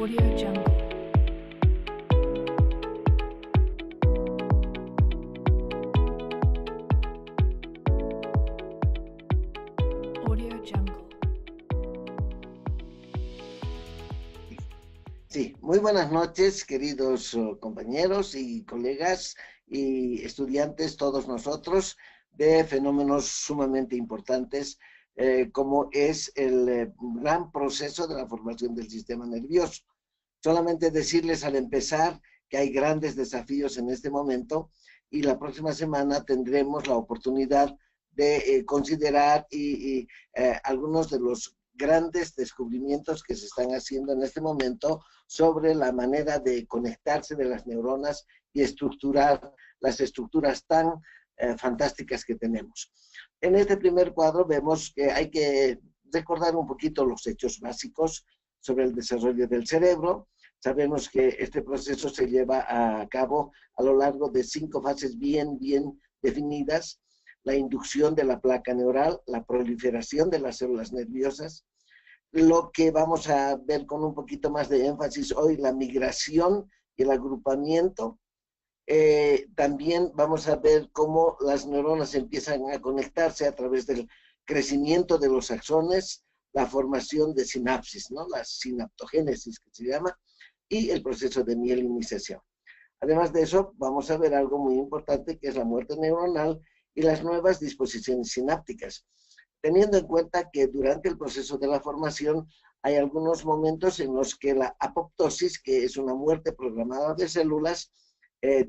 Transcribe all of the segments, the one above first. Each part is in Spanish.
Audio Jungle. Audio Jungle. Sí, muy buenas noches, queridos compañeros y colegas y estudiantes, todos nosotros, de fenómenos sumamente importantes, como es el gran proceso de la formación del sistema nervioso. Solamente decirles al empezar que hay grandes desafíos en este momento y la próxima semana tendremos la oportunidad de considerar algunos de los grandes descubrimientos que se están haciendo en este momento sobre la manera de conectarse de las neuronas y estructurar las estructuras tan fantásticas que tenemos. En este primer cuadro vemos que hay que recordar un poquito los hechos básicos sobre el desarrollo del cerebro. Sabemos que este proceso se lleva a cabo a lo largo de 5 fases bien definidas: la inducción de la placa neural, la proliferación de las células nerviosas, lo que vamos a ver con un poquito más de énfasis hoy, la migración y el agrupamiento. También vamos a ver cómo las neuronas empiezan a conectarse a través del crecimiento de los axones, la formación de sinapsis, ¿no? La sinaptogénesis que se llama, y el proceso de mielinización. Además de eso, vamos a ver algo muy importante, que es la muerte neuronal y las nuevas disposiciones sinápticas, teniendo en cuenta que durante el proceso de la formación hay algunos momentos en los que la apoptosis, que es una muerte programada de células,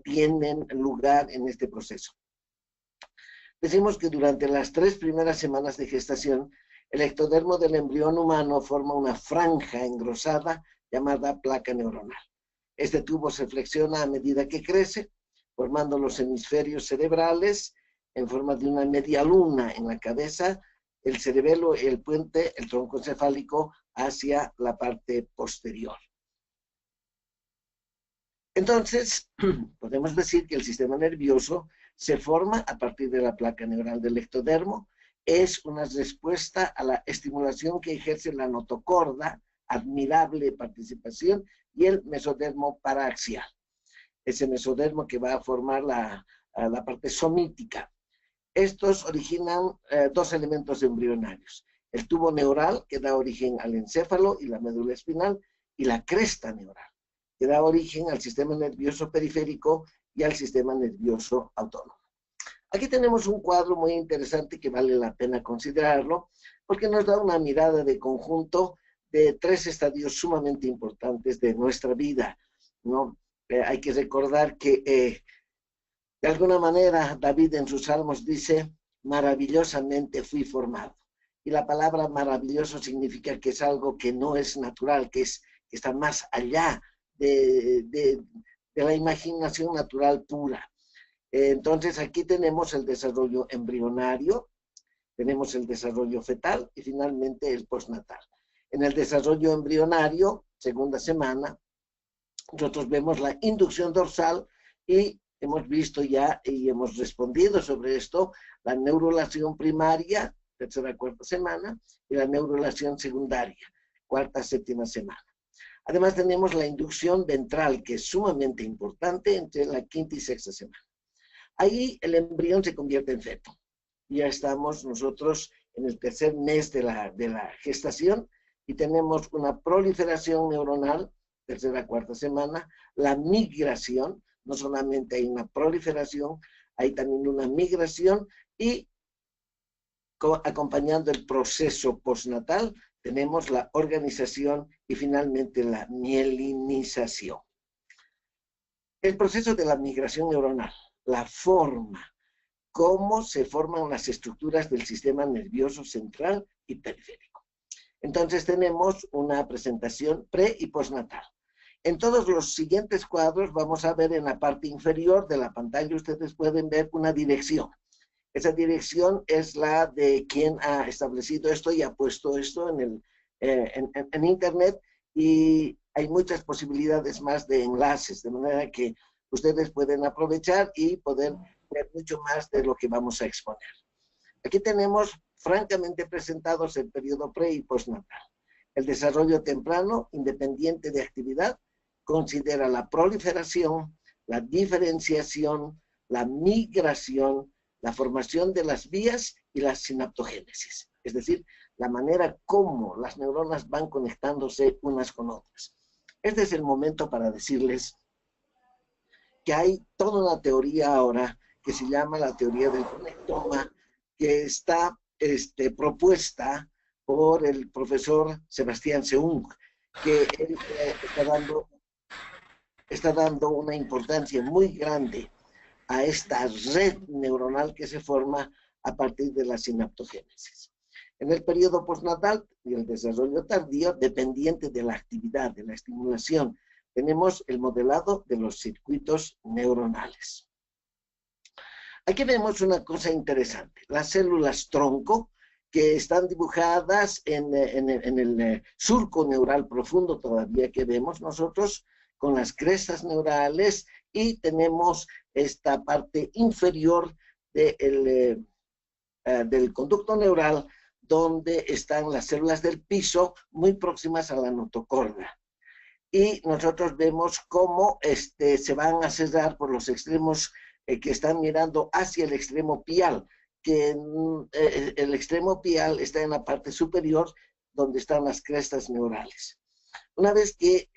tienen lugar en este proceso. Decimos que durante las 3 primeras semanas de gestación, el ectodermo del embrión humano forma una franja engrosada llamada placa neuronal. Este tubo se flexiona a medida que crece, formando los hemisferios cerebrales en forma de una media luna en la cabeza, el cerebelo, el puente, el tronco encefálico hacia la parte posterior. Entonces, podemos decir que el sistema nervioso se forma a partir de la placa neural del ectodermo. Es una respuesta a la estimulación que ejerce la notocorda, admirable participación, y el mesodermo paraaxial. Ese mesodermo que va a formar la parte somítica. Estos originan 2 elementos embrionarios: el tubo neural, que da origen al encéfalo y la médula espinal, y la cresta neural, que da origen al sistema nervioso periférico y al sistema nervioso autónomo. Aquí tenemos un cuadro muy interesante que vale la pena considerarlo, porque nos da una mirada de conjunto de 3 estadios sumamente importantes de nuestra vida, ¿no? Hay que recordar que de alguna manera David en sus salmos dice: maravillosamente fui formado. Y la palabra maravilloso significa que es algo que no es natural, que está más allá de la imaginación natural pura. Entonces aquí tenemos el desarrollo embrionario, tenemos el desarrollo fetal y finalmente el postnatal. En el desarrollo embrionario, segunda semana, nosotros vemos la inducción dorsal y hemos visto ya y hemos respondido sobre esto, la neurulación primaria, tercera, cuarta semana, y la neurulación secundaria, cuarta, séptima semana. Además tenemos la inducción ventral, que es sumamente importante, entre la quinta y sexta semana. Ahí el embrión se convierte en feto. Ya estamos nosotros en el tercer mes de la gestación y tenemos una proliferación neuronal, tercera, cuarta semana, la migración. No solamente hay una proliferación, hay también una migración, y acompañando el proceso postnatal tenemos la organización y finalmente la mielinización. El proceso de la migración neuronal, la forma, cómo se forman las estructuras del sistema nervioso central y periférico. Entonces tenemos una presentación pre y postnatal. En todos los siguientes cuadros vamos a ver en la parte inferior de la pantalla, ustedes pueden ver una dirección. Esa dirección es la de quien ha establecido esto y ha puesto esto en internet, y hay muchas posibilidades más de enlaces, de manera que ustedes pueden aprovechar y poder ver mucho más de lo que vamos a exponer. Aquí tenemos francamente presentados el periodo pre y postnatal. El desarrollo temprano, independiente de actividad, considera la proliferación, la diferenciación, la migración, la formación de las vías y la sinaptogénesis, es decir, la manera como las neuronas van conectándose unas con otras. Este es el momento para decirles que hay toda una teoría ahora que se llama la teoría del conectoma, que está propuesta por el profesor Sebastián Seung, que él está dando una importancia muy grande a esta red neuronal que se forma a partir de la sinaptogénesis. En el periodo postnatal y el desarrollo tardío, dependiente de la actividad, de la estimulación, tenemos el modelado de los circuitos neuronales. Aquí vemos una cosa interesante, las células tronco, que están dibujadas en el surco neural profundo todavía que vemos nosotros, con las crestas neurales, y tenemos esta parte inferior del conducto neural, donde están las células del piso muy próximas a la notocorda. Y nosotros vemos cómo se van a cerrar por los extremos que están mirando hacia el extremo pial, que el extremo pial está en la parte superior, donde están las crestas neurales. Una vez que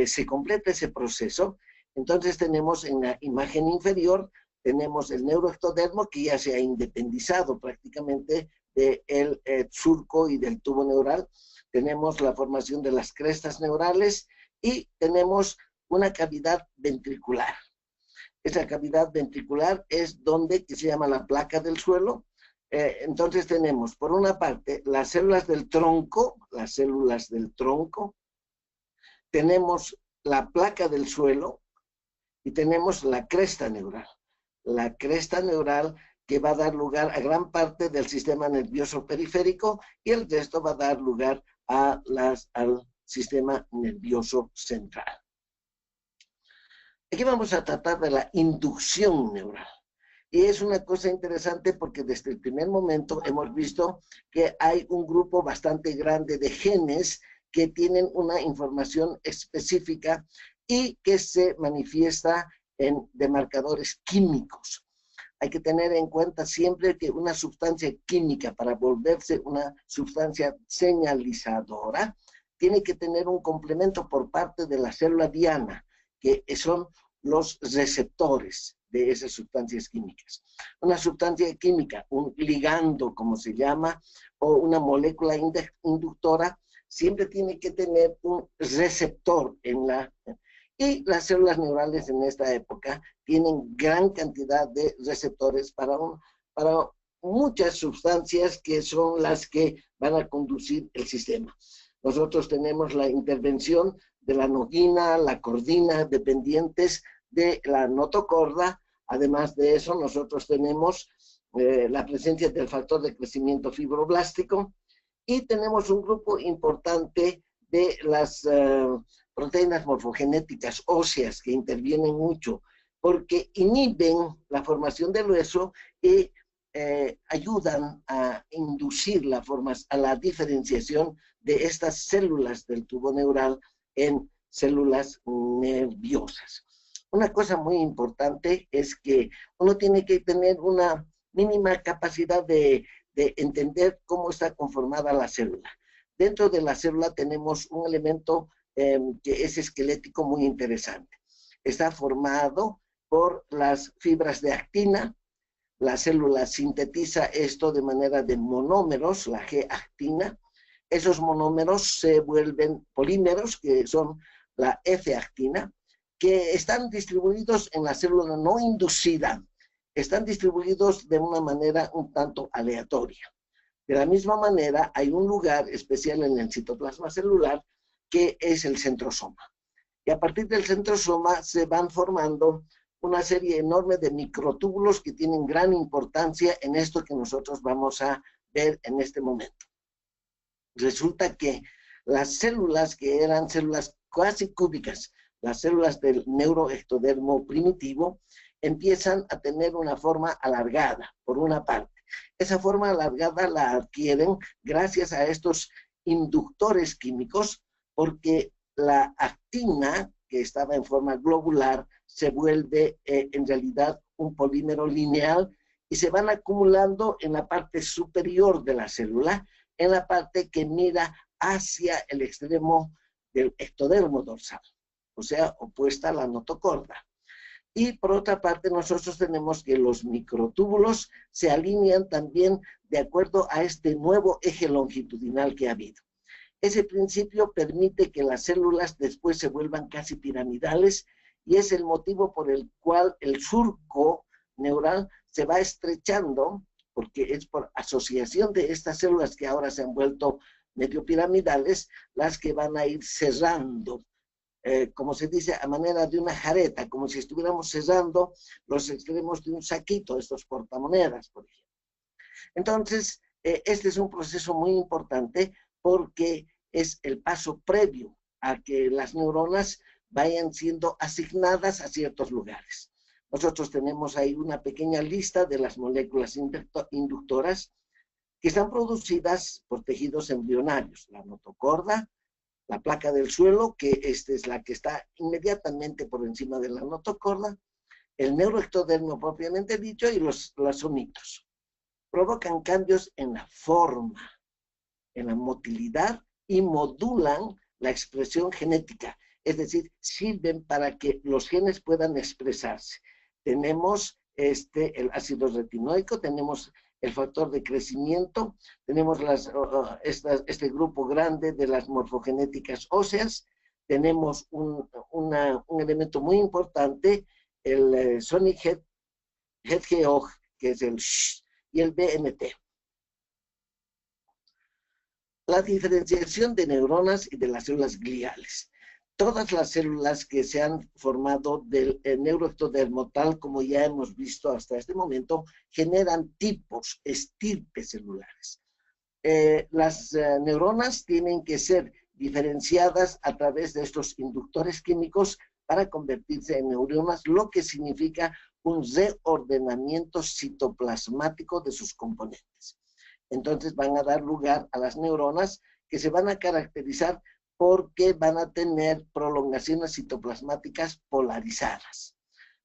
se completa ese proceso, entonces tenemos en la imagen inferior, tenemos el neuroectodermo que ya se ha independizado prácticamente del surco y del tubo neural. Tenemos la formación de las crestas neurales y tenemos una cavidad ventricular. Esa cavidad ventricular es donde que se llama la placa del suelo. Entonces tenemos, por una parte, las células del tronco, tenemos la placa del suelo y tenemos la cresta neural. La cresta neural que va a dar lugar a gran parte del sistema nervioso periférico y el resto va a dar lugar al sistema nervioso central. Aquí vamos a tratar de la inducción neural. Y es una cosa interesante porque desde el primer momento hemos visto que hay un grupo bastante grande de genes que tienen una información específica y que se manifiesta en demarcadores químicos. Hay que tener en cuenta siempre que una sustancia química, para volverse una sustancia señalizadora, tiene que tener un complemento por parte de la célula diana, que son los receptores de esas sustancias químicas. Una sustancia química, un ligando, como se llama, o una molécula inductora, siempre tiene que tener un receptor en la... Y las células neurales en esta época tienen gran cantidad de receptores para muchas sustancias que son las que van a conducir el sistema. Nosotros tenemos la intervención de la noguina, la cordina, dependientes de la notocorda. Además de eso, nosotros tenemos la presencia del factor de crecimiento fibroblástico y tenemos un grupo importante de las proteínas morfogenéticas óseas que intervienen mucho porque inhiben la formación del hueso y ayudan a inducir a la diferenciación de estas células del tubo neural en células nerviosas. Una cosa muy importante es que uno tiene que tener una mínima capacidad de entender cómo está conformada la célula. Dentro de la célula tenemos un elemento que es esquelético muy interesante. Está formado por las fibras de actina. La célula sintetiza esto de manera de monómeros, la G-actina. Esos monómeros se vuelven polímeros, que son la F-actina, que están distribuidos en la célula no inducida. Están distribuidos de una manera un tanto aleatoria. De la misma manera, hay un lugar especial en el citoplasma celular que es el centrosoma. Y a partir del centrosoma se van formando una serie enorme de microtúbulos que tienen gran importancia en esto que nosotros vamos a ver en este momento. Resulta que las células que eran células casi cúbicas, las células del neuroectodermo primitivo, empiezan a tener una forma alargada, por una parte. Esa forma alargada la adquieren gracias a estos inductores químicos, porque la actina, que estaba en forma globular, se vuelve en realidad un polímero lineal y se van acumulando en la parte superior de la célula, en la parte que mira hacia el extremo del ectodermo dorsal, o sea, opuesta a la notocorda. Y por otra parte, nosotros tenemos que los microtúbulos se alinean también de acuerdo a este nuevo eje longitudinal que ha habido. Ese principio permite que las células después se vuelvan casi piramidales y es el motivo por el cual el surco neural se va estrechando, porque es por asociación de estas células que ahora se han vuelto medio piramidales, las que van a ir cerrando, como se dice, a manera de una jareta, como si estuviéramos cerrando los extremos de un saquito, estos portamonedas, por ejemplo. Entonces, este es un proceso muy importante porque es el paso previo a que las neuronas vayan siendo asignadas a ciertos lugares. Nosotros tenemos ahí una pequeña lista de las moléculas inductoras que están producidas por tejidos embrionarios, la notocorda, la placa del suelo, que esta es la que está inmediatamente por encima de la notocorda, el neuroectodermo propiamente dicho y los somitos. Provocan cambios en la forma, en la motilidad y modulan la expresión genética, es decir, sirven para que los genes puedan expresarse. Tenemos el ácido retinoico, tenemos el factor de crecimiento, tenemos este grupo grande de las morfogenéticas óseas, tenemos un elemento muy importante, el Sonic Hedgehog, que es el SH, y el BMT. La diferenciación de neuronas y de las células gliales. Todas las células que se han formado del neuroectodermo, tal como ya hemos visto hasta este momento, generan tipos, estirpes celulares. Las neuronas tienen que ser diferenciadas a través de estos inductores químicos para convertirse en neuronas, lo que significa un reordenamiento citoplasmático de sus componentes. Entonces van a dar lugar a las neuronas que se van a caracterizar porque van a tener prolongaciones citoplasmáticas polarizadas.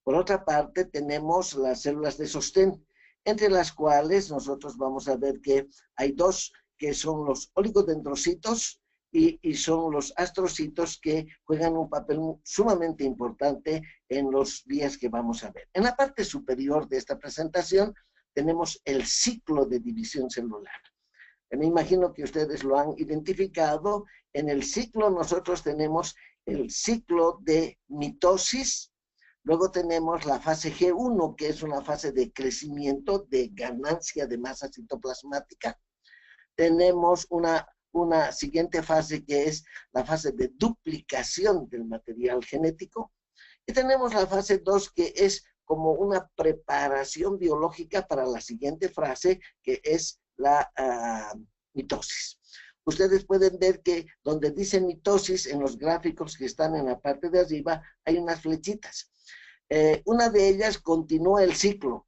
Por otra parte, tenemos las células de sostén, entre las cuales nosotros vamos a ver que hay dos, que son los oligodendrocitos y son los astrocitos, que juegan un papel sumamente importante en los días que vamos a ver. En la parte superior de esta presentación tenemos el ciclo de división celular. Me imagino que ustedes lo han identificado. En el ciclo nosotros tenemos el ciclo de mitosis, luego tenemos la fase G1, que es una fase de crecimiento, de ganancia de masa citoplasmática. Tenemos una siguiente fase que es la fase de duplicación del material genético. Y tenemos la fase 2, que es como una preparación biológica para la siguiente fase, que es la mitosis. Ustedes pueden ver que donde dice mitosis, en los gráficos que están en la parte de arriba, hay unas flechitas. Una de ellas continúa el ciclo,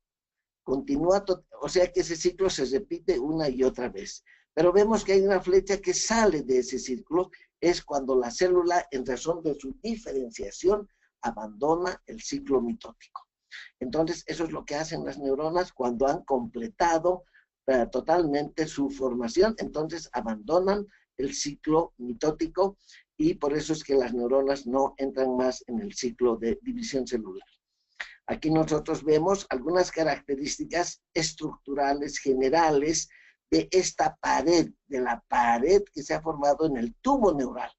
o sea que ese ciclo se repite una y otra vez. Pero vemos que hay una flecha que sale de ese círculo, es cuando la célula, en razón de su diferenciación, abandona el ciclo mitótico. Entonces, eso es lo que hacen las neuronas cuando han completado totalmente su formación, entonces abandonan el ciclo mitótico y por eso es que las neuronas no entran más en el ciclo de división celular. Aquí nosotros vemos algunas características estructurales generales de esta pared, de la pared que se ha formado en el tubo neural.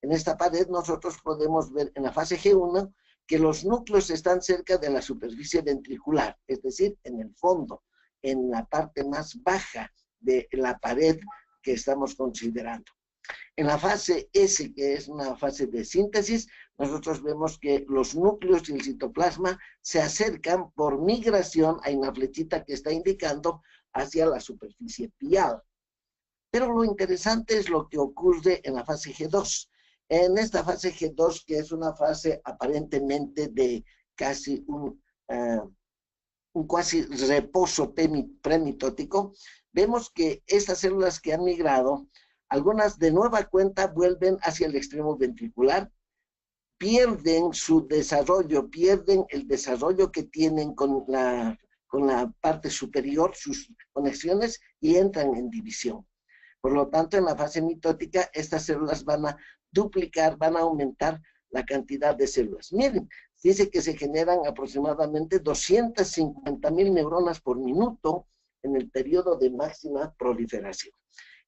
En esta pared nosotros podemos ver en la fase G1 que los núcleos están cerca de la superficie ventricular, es decir, en el fondo, en la parte más baja de la pared que estamos considerando. En la fase S, que es una fase de síntesis, nosotros vemos que los núcleos y el citoplasma se acercan por migración, hay una flechita que está indicando, hacia la superficie pial. Pero lo interesante es lo que ocurre en la fase G2. En esta fase G2, que es una fase aparentemente de casi un cuasi reposo premitótico, vemos que estas células que han migrado Algunas de nueva cuenta vuelven hacia el extremo ventricular, pierden su desarrollo, pierden el desarrollo que tienen con la parte superior, sus conexiones, y entran en división. Por lo tanto, en la fase mitótica, estas células van a duplicar, van a aumentar la cantidad de células. Miren, dice que se generan aproximadamente 250.000 neuronas por minuto en el periodo de máxima proliferación.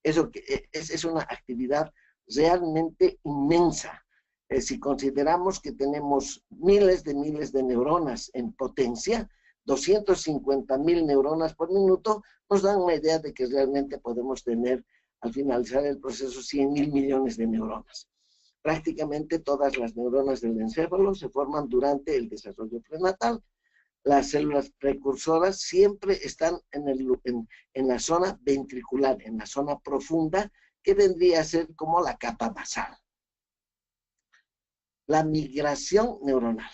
Eso es una actividad realmente inmensa. Si consideramos que tenemos miles de neuronas en potencia, 250.000 neuronas por minuto nos dan una idea de que realmente podemos tener, al finalizar el proceso, 100.000 millones de neuronas. Prácticamente todas las neuronas del encéfalo se forman durante el desarrollo prenatal. Las células precursoras siempre están en la zona ventricular, en la zona profunda, que vendría a ser como la capa basal. La migración neuronal.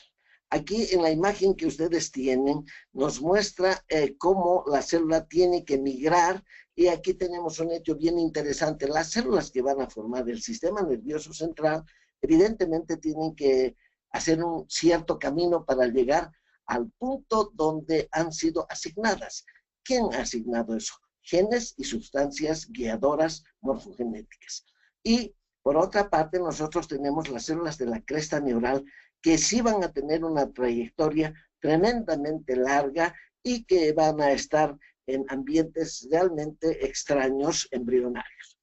Aquí en la imagen que ustedes tienen nos muestra cómo la célula tiene que migrar, y aquí tenemos un hecho bien interesante. Las células que van a formar el sistema nervioso central evidentemente tienen que hacer un cierto camino para llegar al punto donde han sido asignadas. ¿Quién ha asignado eso? Genes y sustancias guiadoras morfogenéticas. Y por otra parte, nosotros tenemos las células de la cresta neural, que sí van a tener una trayectoria tremendamente larga y que van a estar en ambientes realmente extraños, embrionarios.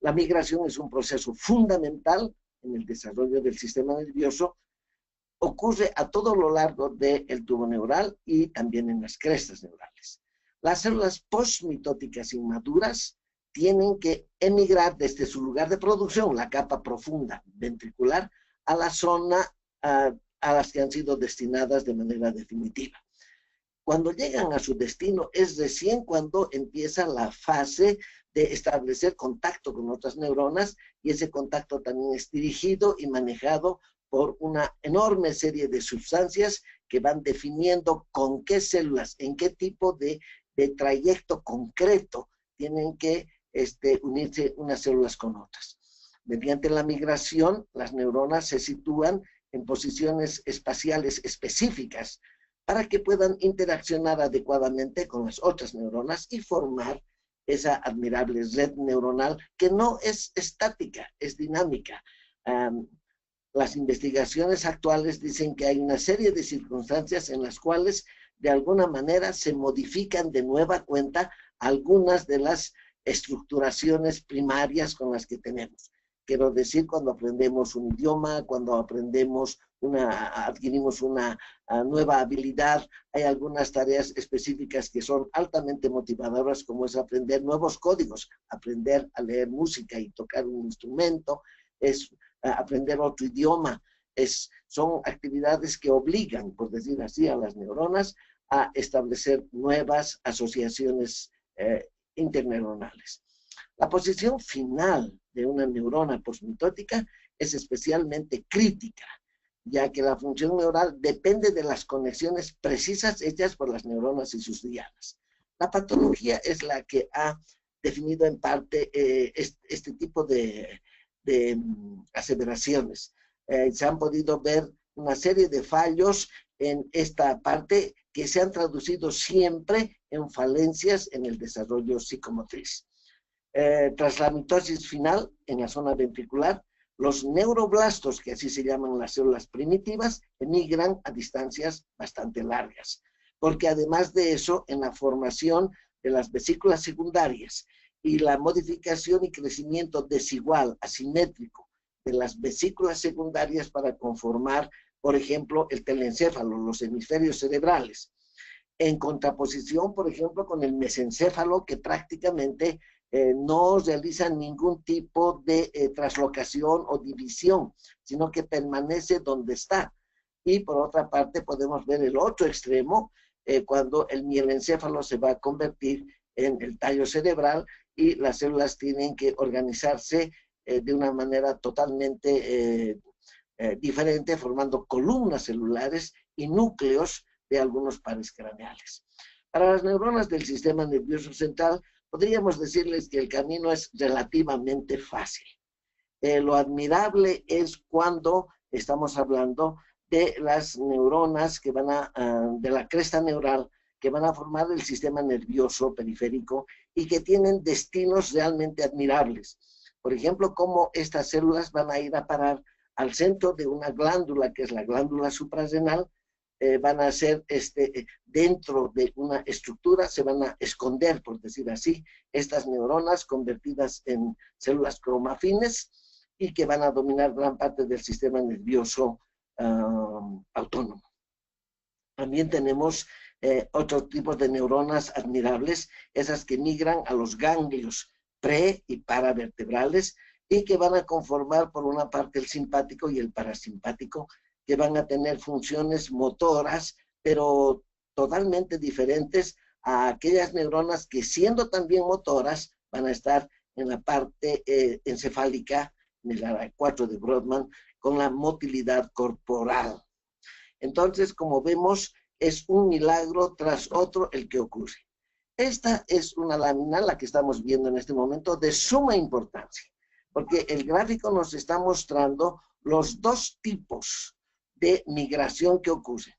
La migración es un proceso fundamental en el desarrollo del sistema nervioso. Ocurre a todo lo largo del tubo neural y también en las crestas neurales. Las células postmitóticas inmaduras tienen que emigrar desde su lugar de producción, la capa profunda ventricular, a la zona a las que han sido destinadas de manera definitiva. Cuando llegan a su destino es recién cuando empieza la fase de establecer contacto con otras neuronas, y ese contacto también es dirigido y manejado por una enorme serie de sustancias que van definiendo con qué células, en qué tipo de trayecto concreto tienen que unirse unas células con otras. Mediante la migración, las neuronas se sitúan en posiciones espaciales específicas para que puedan interaccionar adecuadamente con las otras neuronas y formar esa admirable red neuronal que no es estática, es dinámica. Las investigaciones actuales dicen que hay una serie de circunstancias en las cuales de alguna manera se modifican de nueva cuenta algunas de las estructuraciones primarias con las que tenemos. Quiero decir, cuando aprendemos un idioma, cuando adquirimos una nueva habilidad, hay algunas tareas específicas que son altamente motivadoras, como es aprender nuevos códigos, aprender a leer música y tocar un instrumento, es aprender otro idioma. Son actividades que obligan, por decir así, a las neuronas a establecer nuevas asociaciones interneuronales. La posición final de una neurona postmitótica es especialmente crítica, ya que la función neural depende de las conexiones precisas hechas por las neuronas y sus dianas. La patología es la que ha definido en parte este tipo de aseveraciones. Se han podido ver una serie de fallos en esta parte que se han traducido siempre en falencias en el desarrollo psicomotriz. Tras la mitosis final en la zona ventricular, los neuroblastos, que así se llaman las células primitivas, emigran a distancias bastante largas, porque además de eso, en la formación de las vesículas secundarias y la modificación y crecimiento desigual, asimétrico, de las vesículas secundarias para conformar, por ejemplo, el telencéfalo, los hemisferios cerebrales, en contraposición, por ejemplo, con el mesencéfalo, que prácticamente no realiza ningún tipo de traslocación o división, sino que permanece donde está. Y por otra parte podemos ver el otro extremo, cuando el mielencéfalo se va a convertir en el tallo cerebral y las células tienen que organizarse de una manera totalmente diferente, formando columnas celulares y núcleos de algunos pares craneales. Para las neuronas del sistema nervioso central, podríamos decirles que el camino es relativamente fácil. Lo admirable es cuando estamos hablando de las neuronas que de la cresta neural, que van a formar el sistema nervioso periférico y que tienen destinos realmente admirables. Por ejemplo, cómo estas células van a ir a parar al centro de una glándula, que es la glándula suprarrenal, van a ser dentro de una estructura, se van a esconder, por decir así, estas neuronas convertidas en células cromafines y que van a dominar gran parte del sistema nervioso autónomo. También tenemos otros tipos de neuronas admirables, esas que migran a los ganglios pre- y paravertebrales y que van a conformar por una parte el simpático y el parasimpático, que van a tener funciones motoras, pero totalmente diferentes a aquellas neuronas que, siendo también motoras, van a estar en la parte encefálica, en el área 4 de Brodmann, con la motilidad corporal. Entonces, como vemos, es un milagro tras otro el que ocurre. Esta es una lámina, la que estamos viendo en este momento, de suma importancia, porque el gráfico nos está mostrando los dos tipos de migración que ocurre.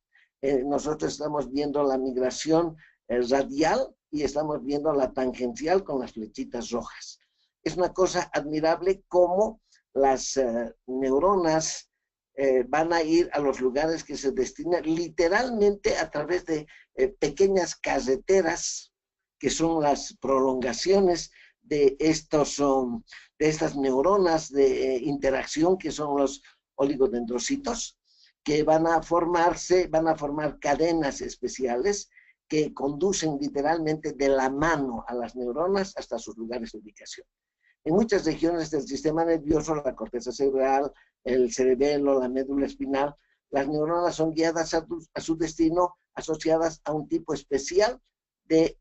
Nosotros estamos viendo la migración radial y estamos viendo la tangencial con las flechitas rojas. Es una cosa admirable cómo las neuronas van a ir a los lugares que se destinan literalmente a través de pequeñas carreteras, que son las prolongaciones de estas neuronas de interacción, que son los oligodendrocitos, que van a formar cadenas especiales que conducen literalmente de la mano a las neuronas hasta sus lugares de ubicación. En muchas regiones del sistema nervioso, la corteza cerebral, el cerebelo, la médula espinal, las neuronas son guiadas a su destino, asociadas a un tipo especial de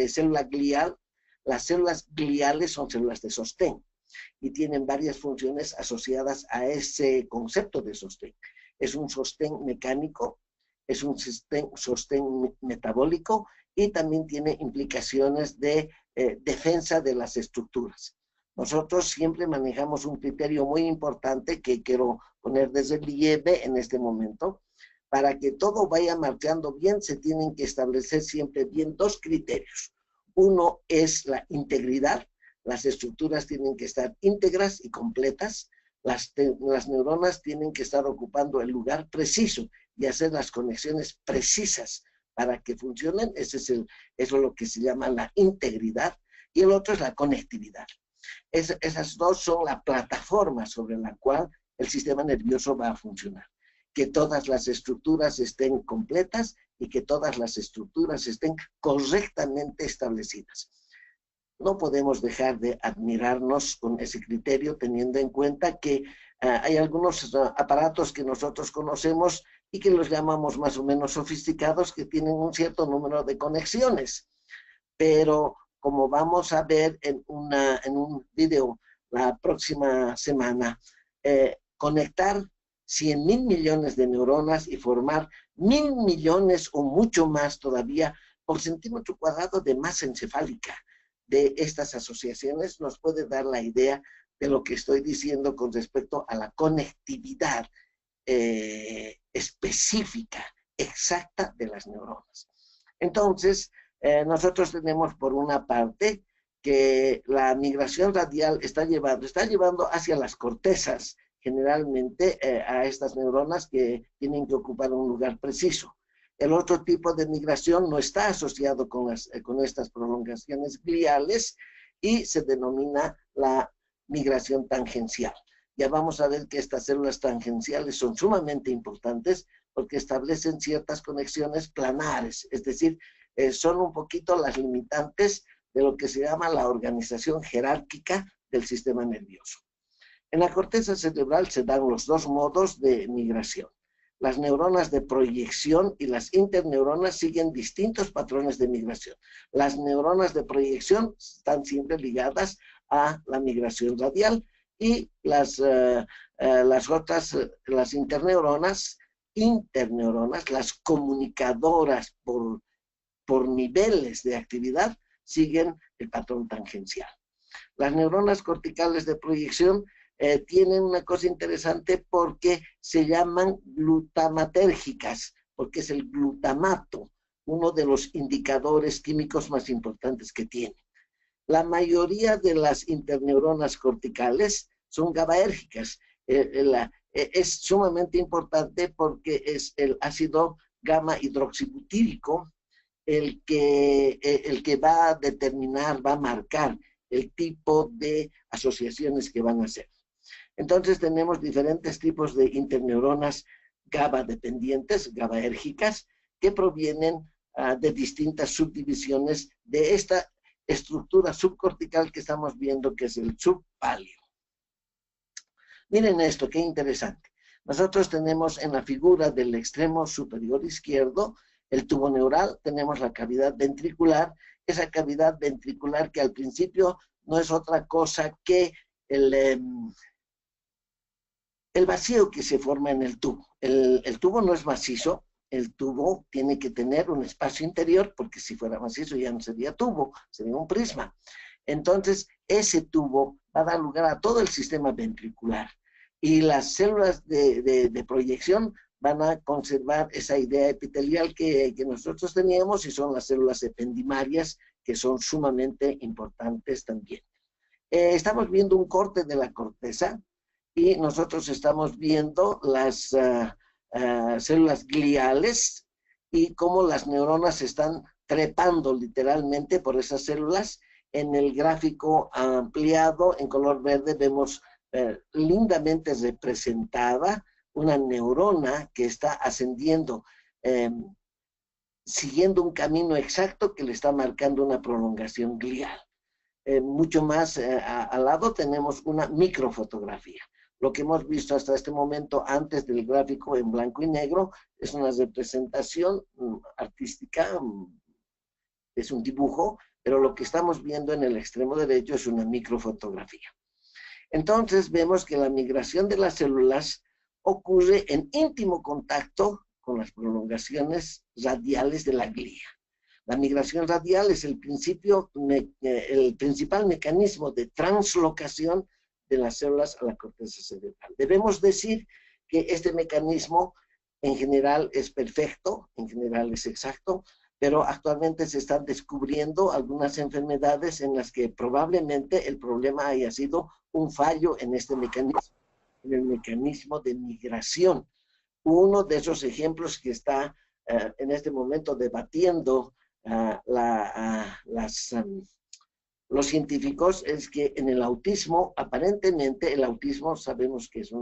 célula glial. Las células gliales son células de sostén y tienen varias funciones asociadas a ese concepto de sostén. Es un sostén mecánico, es un sostén metabólico y también tiene implicaciones de defensa de las estructuras. Nosotros siempre manejamos un criterio muy importante que quiero poner desde relieve en este momento. Para que todo vaya marchando bien, se tienen que establecer siempre bien dos criterios. Uno es la integridad. Las estructuras tienen que estar íntegras y completas. Las neuronas tienen que estar ocupando el lugar preciso y hacer las conexiones precisas para que funcionen. Eso es lo que se llama la integridad. Y el otro es la conectividad. Esas dos son la plataforma sobre la cual el sistema nervioso va a funcionar. Que todas las estructuras estén completas y que todas las estructuras estén correctamente establecidas. No podemos dejar de admirarnos con ese criterio, teniendo en cuenta que hay algunos aparatos que nosotros conocemos y que los llamamos más o menos sofisticados, que tienen un cierto número de conexiones. Pero como vamos a ver en un video la próxima semana, conectar 100.000 millones de neuronas y formar 1.000 millones o mucho más todavía por centímetro cuadrado de masa encefálica de estas asociaciones nos puede dar la idea de lo que estoy diciendo con respecto a la conectividad específica, exacta de las neuronas. Entonces, nosotros tenemos por una parte que la migración radial está llevando hacia las cortezas, generalmente a estas neuronas que tienen que ocupar un lugar preciso. El otro tipo de migración no está asociado con estas prolongaciones gliales y se denomina la migración tangencial. Ya vamos a ver que estas células tangenciales son sumamente importantes porque establecen ciertas conexiones planares, es decir, son un poquito las limitantes de lo que se llama la organización jerárquica del sistema nervioso. En la corteza cerebral se dan los dos modos de migración. Las neuronas de proyección y las interneuronas siguen distintos patrones de migración. Las neuronas de proyección están siempre ligadas a la migración radial y las interneuronas, las comunicadoras por niveles de actividad, siguen el patrón tangencial. Las neuronas corticales de proyección tienen una cosa interesante porque se llaman glutamatérgicas, porque es el glutamato, uno de los indicadores químicos más importantes que tiene. La mayoría de las interneuronas corticales son GABAérgicas. Es sumamente importante porque es el ácido gamma hidroxibutírico el que va a determinar, va a marcar el tipo de asociaciones que van a hacer. Entonces tenemos diferentes tipos de interneuronas GABA dependientes, GABAérgicas, que provienen de distintas subdivisiones de esta estructura subcortical que estamos viendo, que es el subpáleo. Miren esto, qué interesante. Nosotros tenemos en la figura del extremo superior izquierdo el tubo neural, tenemos la cavidad ventricular, esa cavidad ventricular que al principio no es otra cosa que el vacío que se forma en el tubo. El tubo no es macizo, el tubo tiene que tener un espacio interior, porque si fuera macizo ya no sería tubo, sería un prisma. Entonces, ese tubo va a dar lugar a todo el sistema ventricular. Y las células de proyección van a conservar esa idea epitelial que nosotros teníamos, y son las células ependimarias, que son sumamente importantes también. Estamos viendo un corte de la corteza, y nosotros estamos viendo las células gliales y cómo las neuronas están trepando literalmente por esas células. En el gráfico ampliado en color verde vemos lindamente representada una neurona que está ascendiendo, siguiendo un camino exacto que le está marcando una prolongación glial. Mucho más al lado tenemos una microfotografía. Lo que hemos visto hasta este momento antes del gráfico en blanco y negro es una representación artística, es un dibujo, pero lo que estamos viendo en el extremo derecho es una microfotografía. Entonces vemos que la migración de las células ocurre en íntimo contacto con las prolongaciones radiales de la glía. La migración radial es el principal mecanismo de translocación de las células a la corteza cerebral. Debemos decir que este mecanismo en general es perfecto, en general es exacto, pero actualmente se están descubriendo algunas enfermedades en las que probablemente el problema haya sido un fallo en este mecanismo, en el mecanismo de migración. Uno de esos ejemplos que está en este momento debatiendo los científicos es que en el autismo, aparentemente el autismo sabemos que es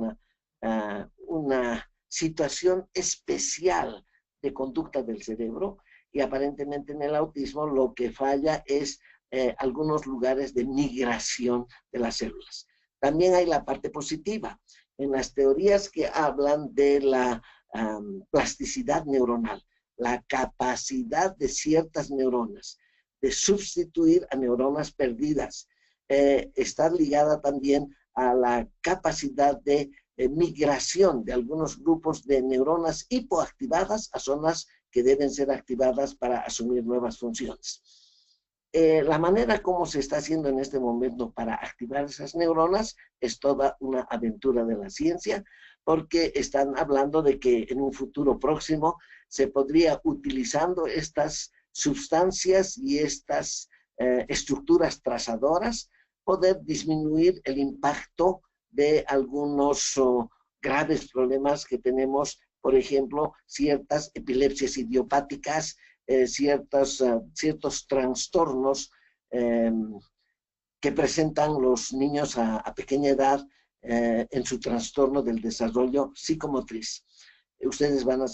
una situación especial de conducta del cerebro, y aparentemente en el autismo lo que falla es algunos lugares de migración de las células. También hay la parte positiva. En las teorías que hablan de la plasticidad neuronal, la capacidad de ciertas neuronas de sustituir a neuronas perdidas, está ligada también a la capacidad de migración de algunos grupos de neuronas hipoactivadas a zonas que deben ser activadas para asumir nuevas funciones. La manera como se está haciendo en este momento para activar esas neuronas es toda una aventura de la ciencia, porque están hablando de que en un futuro próximo se podría, utilizando estas sustancias y estas estructuras trazadoras, poder disminuir el impacto de algunos graves problemas que tenemos, por ejemplo, ciertas epilepsias idiopáticas, ciertos trastornos que presentan los niños a pequeña edad en su trastorno del desarrollo psicomotriz. Ustedes van a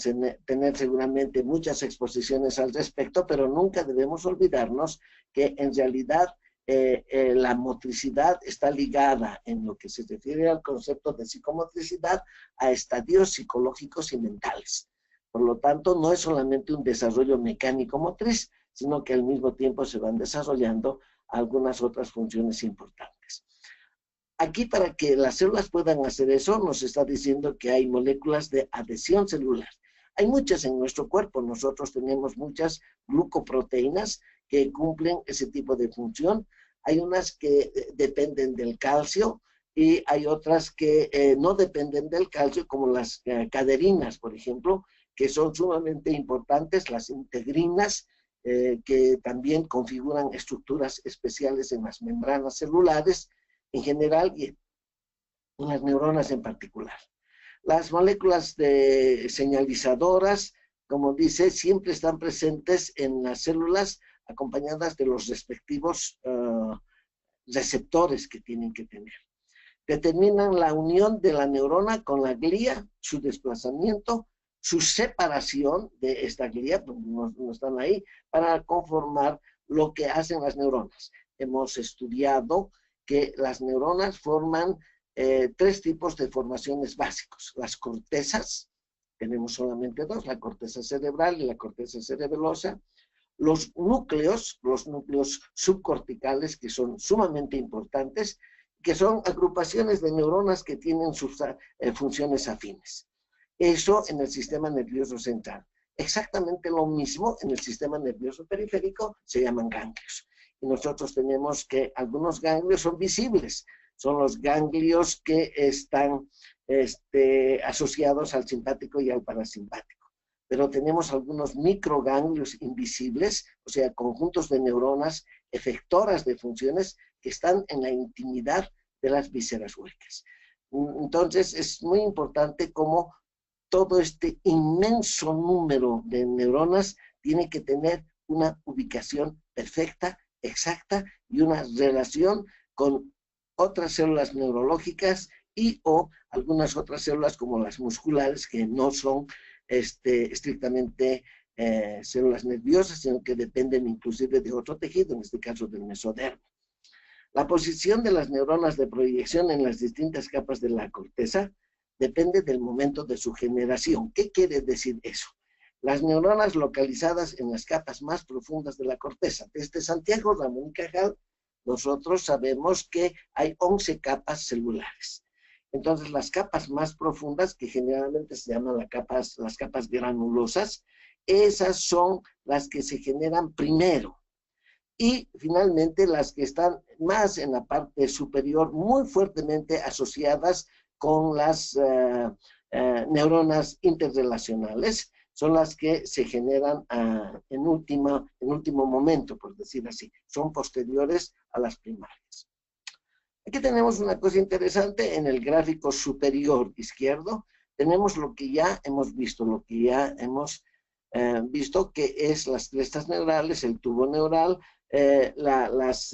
tener seguramente muchas exposiciones al respecto, pero nunca debemos olvidarnos que en realidad la motricidad está ligada, en lo que se refiere al concepto de psicomotricidad, a estadios psicológicos y mentales. Por lo tanto, no es solamente un desarrollo mecánico motriz, sino que al mismo tiempo se van desarrollando algunas otras funciones importantes. Aquí, para que las células puedan hacer eso, nos está diciendo que hay moléculas de adhesión celular. Hay muchas en nuestro cuerpo. Nosotros tenemos muchas glucoproteínas que cumplen ese tipo de función. Hay unas que dependen del calcio y hay otras que no dependen del calcio, como las caderinas, por ejemplo, que son sumamente importantes, las integrinas, que también configuran estructuras especiales en las membranas celulares en general y en las neuronas en particular. Las moléculas de señalizadoras, como dice, siempre están presentes en las células acompañadas de los respectivos receptores que tienen que tener. Determinan la unión de la neurona con la glía, su desplazamiento, su separación de esta glía, no están ahí, para conformar lo que hacen las neuronas. Hemos estudiado que las neuronas forman tres tipos de formaciones básicos. Las cortezas, tenemos solamente dos, la corteza cerebral y la corteza cerebelosa. Los núcleos subcorticales, que son sumamente importantes, que son agrupaciones de neuronas que tienen sus funciones afines. Eso en el sistema nervioso central. Exactamente lo mismo en el sistema nervioso periférico, se llaman ganglios. Y nosotros tenemos que algunos ganglios son visibles, son los ganglios que están asociados al simpático y al parasimpático. Pero tenemos algunos microganglios invisibles, o sea, conjuntos de neuronas efectoras de funciones que están en la intimidad de las vísceras huecas. Entonces, es muy importante cómo todo este inmenso número de neuronas tiene que tener una ubicación perfecta, exacta y una relación con otras células neurológicas y o algunas otras células como las musculares que no son estrictamente células nerviosas, sino que dependen inclusive de otro tejido, en este caso del mesodermo. La posición de las neuronas de proyección en las distintas capas de la corteza depende del momento de su generación. ¿Qué quiere decir eso? Las neuronas localizadas en las capas más profundas de la corteza. Desde Santiago Ramón y Cajal, nosotros sabemos que hay 11 capas celulares. Entonces, las capas más profundas, que generalmente se llaman las capas granulosas, esas son las que se generan primero. Y finalmente, las que están más en la parte superior, muy fuertemente asociadas con las neuronas interrelacionales, son las que se generan en último momento, por decir así. Son posteriores a las primarias. Aquí tenemos una cosa interesante. En el gráfico superior izquierdo tenemos lo que ya hemos visto, visto que es las crestas neurales, el tubo neural, las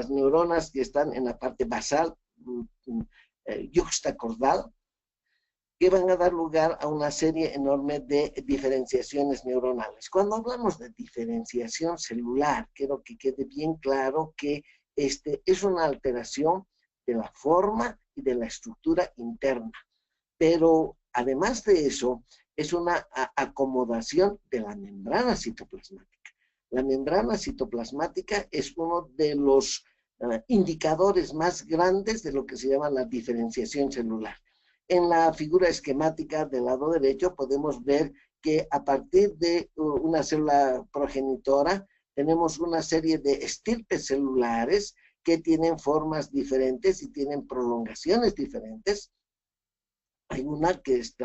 neuronas que están en la parte basal, yuxtacordal, que van a dar lugar a una serie enorme de diferenciaciones neuronales. Cuando hablamos de diferenciación celular, quiero que quede bien claro que es una alteración de la forma y de la estructura interna, pero además de eso, es una acomodación de la membrana citoplasmática. La membrana citoplasmática es uno de los indicadores más grandes de lo que se llama la diferenciación celular. En la figura esquemática del lado derecho podemos ver que a partir de una célula progenitora tenemos una serie de estirpes celulares que tienen formas diferentes y tienen prolongaciones diferentes. Hay una que es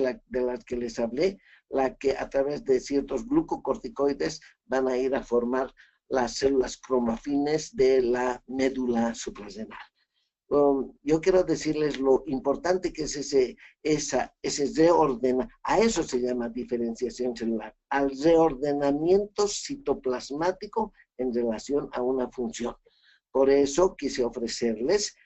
la de las que les hablé, la que a través de ciertos glucocorticoides van a ir a formar las células cromafines de la médula suprarrenal. Yo quiero decirles lo importante que es ese reordenamiento, a eso se llama diferenciación celular, al reordenamiento citoplasmático en relación a una función. Por eso quise ofrecerles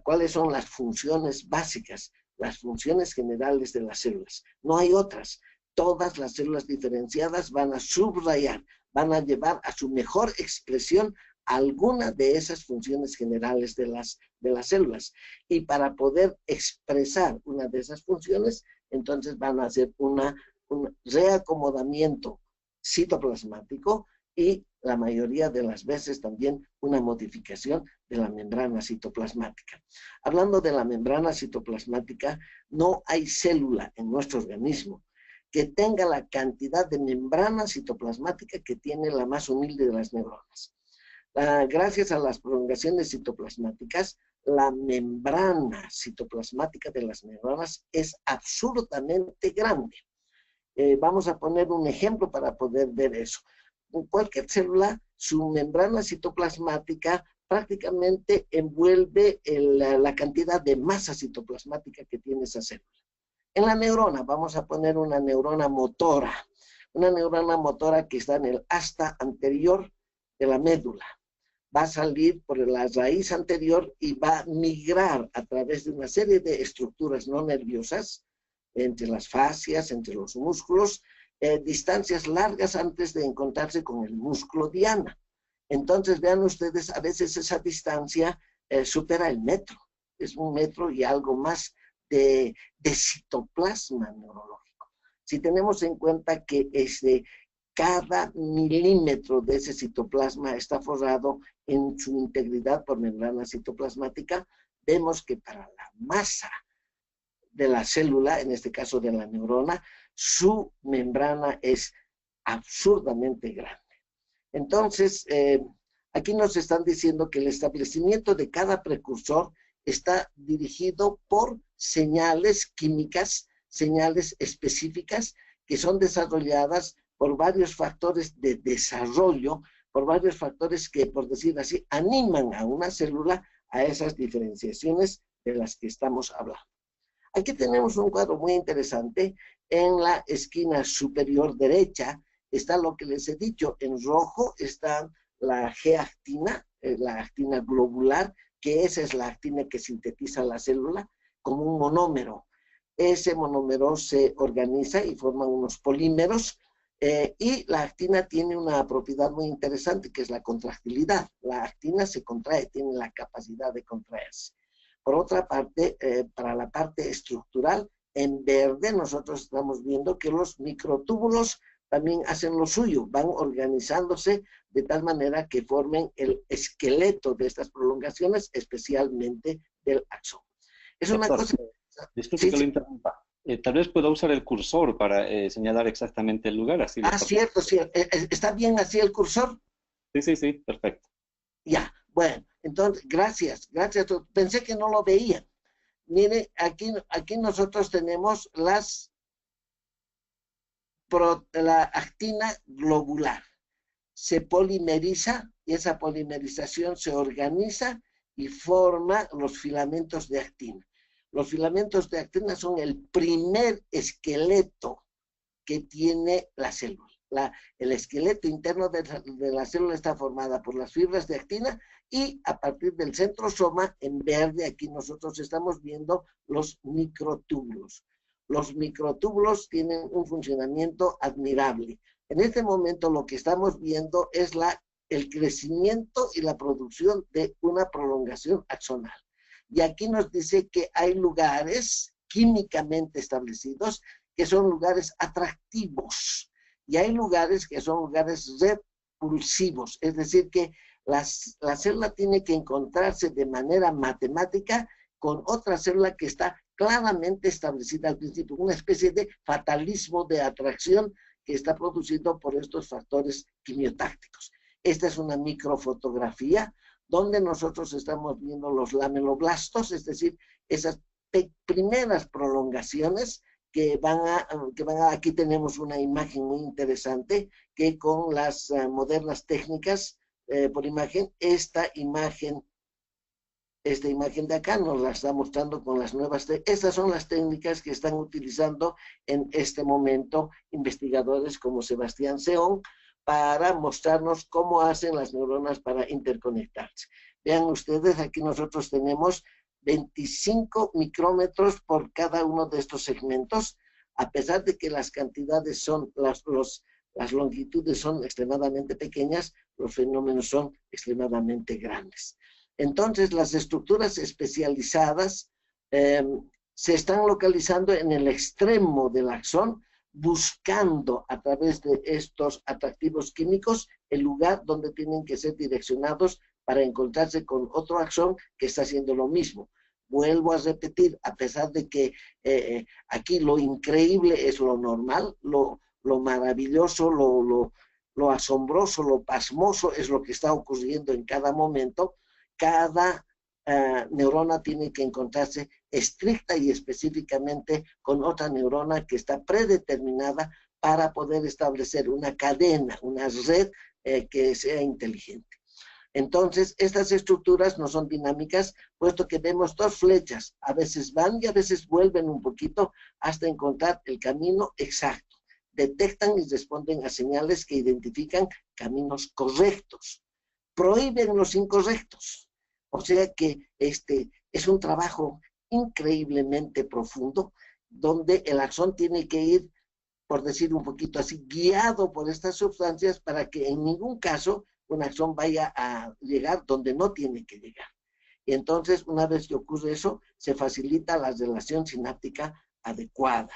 cuáles son las funciones básicas, las funciones generales de las células. No hay otras. Todas las células diferenciadas van a subrayar, van a llevar a su mejor expresión alguna de esas funciones generales de las células. Y para poder expresar una de esas funciones, entonces van a hacer un reacomodamiento citoplasmático y la mayoría de las veces también una modificación de la membrana citoplasmática. Hablando de la membrana citoplasmática, no hay célula en nuestro organismo que tenga la cantidad de membrana citoplasmática que tiene la más humilde de las neuronas. Gracias a las prolongaciones citoplasmáticas, la membrana citoplasmática de las neuronas es absurdamente grande. Vamos a poner un ejemplo para poder ver eso. En cualquier célula, su membrana citoplasmática prácticamente envuelve la cantidad de masa citoplasmática que tiene esa célula. En la neurona, vamos a poner una neurona motora que está en el asta anterior de la médula. Va a salir por la raíz anterior y va a migrar a través de una serie de estructuras no nerviosas, entre las fascias, entre los músculos, distancias largas antes de encontrarse con el músculo diana. Entonces, vean ustedes, a veces esa distancia supera el metro. Es 1 metro y algo más de citoplasma neurológico. Si tenemos en cuenta que cada milímetro de ese citoplasma está forrado en su integridad por membrana citoplasmática, vemos que para la masa de la célula, en este caso de la neurona, su membrana es absurdamente grande. Entonces, aquí nos están diciendo que el establecimiento de cada precursor está dirigido por señales químicas, señales específicas que son desarrolladas por varios factores de desarrollo, por varios factores que, por decir así, animan a una célula a esas diferenciaciones de las que estamos hablando. Aquí tenemos un cuadro muy interesante. En la esquina superior derecha está lo que les he dicho. En rojo está la G-actina, la actina globular, que esa es la actina que sintetiza la célula como un monómero. Ese monómero se organiza y forma unos polímeros, y la actina tiene una propiedad muy interesante, que es la contractilidad. La actina se contrae, tiene la capacidad de contraerse. Por otra parte, para la parte estructural, en verde nosotros estamos viendo que los microtúbulos también hacen lo suyo, van organizándose de tal manera que formen el esqueleto de estas prolongaciones, especialmente del axón. Es una cosa... Disculpe que lo interrumpa. Tal vez pueda usar el cursor para señalar exactamente el lugar. Así cierto, cierto. ¿Está bien así el cursor? Sí, perfecto. Ya, bueno, entonces, gracias. Pensé que no lo veía. Mire, aquí nosotros tenemos la actina globular. Se polimeriza y esa polimerización se organiza y forma los filamentos de actina. Los filamentos de actina son el primer esqueleto que tiene la célula. El esqueleto interno de la célula está formada por las fibras de actina y a partir del centrosoma, en verde, aquí nosotros estamos viendo los microtúbulos. Los microtúbulos tienen un funcionamiento admirable. En este momento lo que estamos viendo es el crecimiento y la producción de una prolongación axonal. Y aquí nos dice que hay lugares químicamente establecidos que son lugares atractivos y hay lugares que son lugares repulsivos, es decir que la célula tiene que encontrarse de manera matemática con otra célula que está claramente establecida al principio, una especie de fatalismo de atracción que está producido por estos factores quimiotácticos. Esta es una microfotografía donde nosotros estamos viendo los lameloblastos, es decir, esas primeras prolongaciones que van a, aquí tenemos una imagen muy interesante que con las modernas técnicas por imagen, esta imagen de acá nos la está mostrando con las nuevas, estas son las técnicas que están utilizando en este momento investigadores como Sebastián Seón para mostrarnos cómo hacen las neuronas para interconectarse. Vean ustedes, aquí nosotros tenemos 25 micrómetros por cada uno de estos segmentos, a pesar de que las cantidades son, las longitudes son extremadamente pequeñas, los fenómenos son extremadamente grandes. Entonces, las estructuras especializadas se están localizando en el extremo del axón, buscando a través de estos atractivos químicos el lugar donde tienen que ser direccionados para encontrarse con otro axón que está haciendo lo mismo. vuelvo a repetir, a pesar de que aquí lo increíble es lo normal, lo maravilloso, lo asombroso, lo pasmoso es lo que está ocurriendo en cada momento. Cada neurona tiene que encontrarse estricta y específicamente con otra neurona que está predeterminada para poder establecer una cadena, una red que sea inteligente. Entonces, estas estructuras no son dinámicas, puesto que vemos dos flechas, a veces van y a veces vuelven un poquito hasta encontrar el camino exacto. Detectan y responden a señales que identifican caminos correctos. Prohíben los incorrectos. O sea que es un trabajo increíblemente profundo, donde el axón tiene que ir, por decir un poquito así, guiado por estas sustancias para que en ningún caso un axón vaya a llegar donde no tiene que llegar. Y entonces, una vez que ocurre eso, se facilita la relación sináptica adecuada.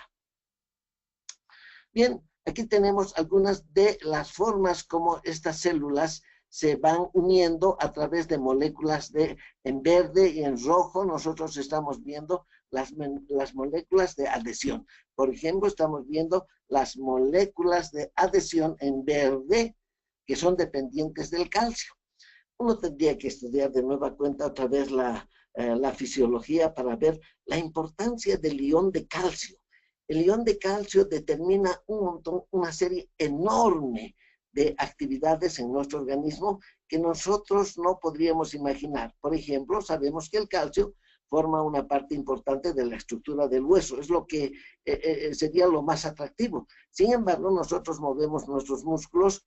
Bien, aquí tenemos algunas de las formas como estas células se van uniendo a través de moléculas en verde y en rojo. Nosotros estamos viendo las moléculas de adhesión. Por ejemplo, estamos viendo las moléculas de adhesión en verde, que son dependientes del calcio. Uno tendría que estudiar de nueva cuenta otra vez la fisiología para ver la importancia del ion de calcio. El ion de calcio determina una serie enorme de actividades en nuestro organismo que nosotros no podríamos imaginar. Por ejemplo, sabemos que el calcio forma una parte importante de la estructura del hueso, es lo que sería lo más atractivo. Sin embargo, nosotros movemos nuestros músculos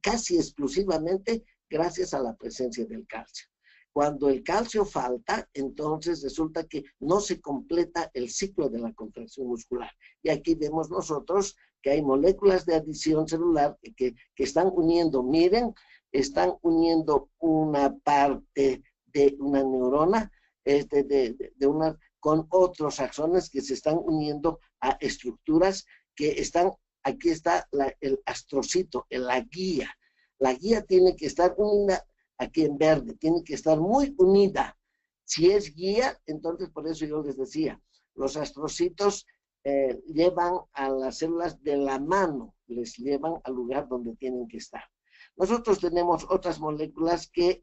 casi exclusivamente gracias a la presencia del calcio. Cuando el calcio falta, entonces resulta que no se completa el ciclo de la contracción muscular. Y aquí vemos nosotros que hay moléculas de adhesión celular que están uniendo, miren, están uniendo una parte de una neurona con otros axones que se están uniendo a estructuras que están, aquí está el astrocito, la guía. La guía tiene que estar unida, aquí en verde, tiene que estar muy unida. Si es guía, entonces por eso yo les decía, los astrocitos llevan a las células de la mano, les llevan al lugar donde tienen que estar. Nosotros tenemos otras moléculas que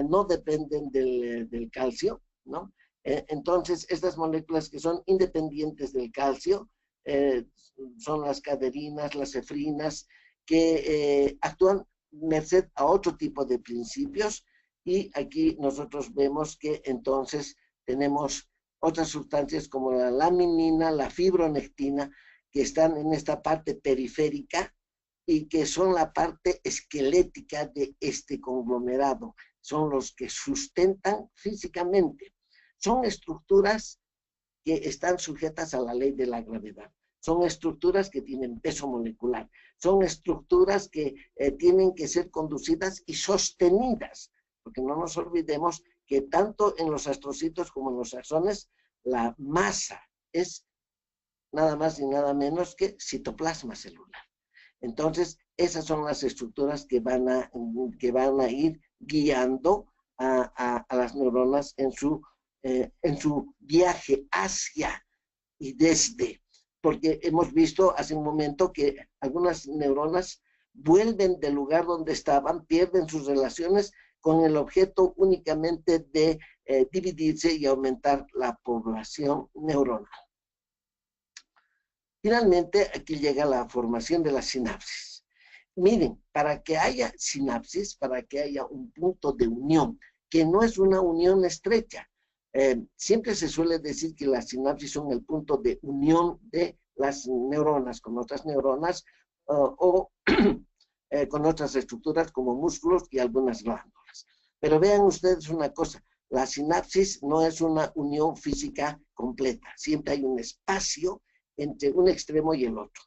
no dependen del calcio, ¿no? Entonces, estas moléculas que son independientes del calcio son las caderinas, las efrinas, que actúan merced a otro tipo de principios, y aquí nosotros vemos que entonces tenemos otras sustancias como la laminina, la fibronectina, que están en esta parte periférica y que son la parte esquelética de este conglomerado, son los que sustentan físicamente. Son estructuras que están sujetas a la ley de la gravedad. Son estructuras que tienen peso molecular. Son estructuras que tienen que ser conducidas y sostenidas, porque no nos olvidemos que tanto en los astrocitos como en los axones, la masa es nada más y nada menos que citoplasma celular. Entonces, esas son las estructuras que van a ir guiando a las neuronas en su viaje hacia y desde. Porque hemos visto hace un momento que algunas neuronas vuelven del lugar donde estaban, pierden sus relaciones con el objeto únicamente de dividirse y aumentar la población neuronal. Finalmente, aquí llega la formación de la sinapsis. Miren, para que haya sinapsis, para que haya un punto de unión, que no es una unión estrecha, siempre se suele decir que las sinapsis son el punto de unión de las neuronas con otras neuronas o con otras estructuras como músculos y algunas glándulas. Pero vean ustedes una cosa, la sinapsis no es una unión física completa, siempre hay un espacio entre un extremo y el otro.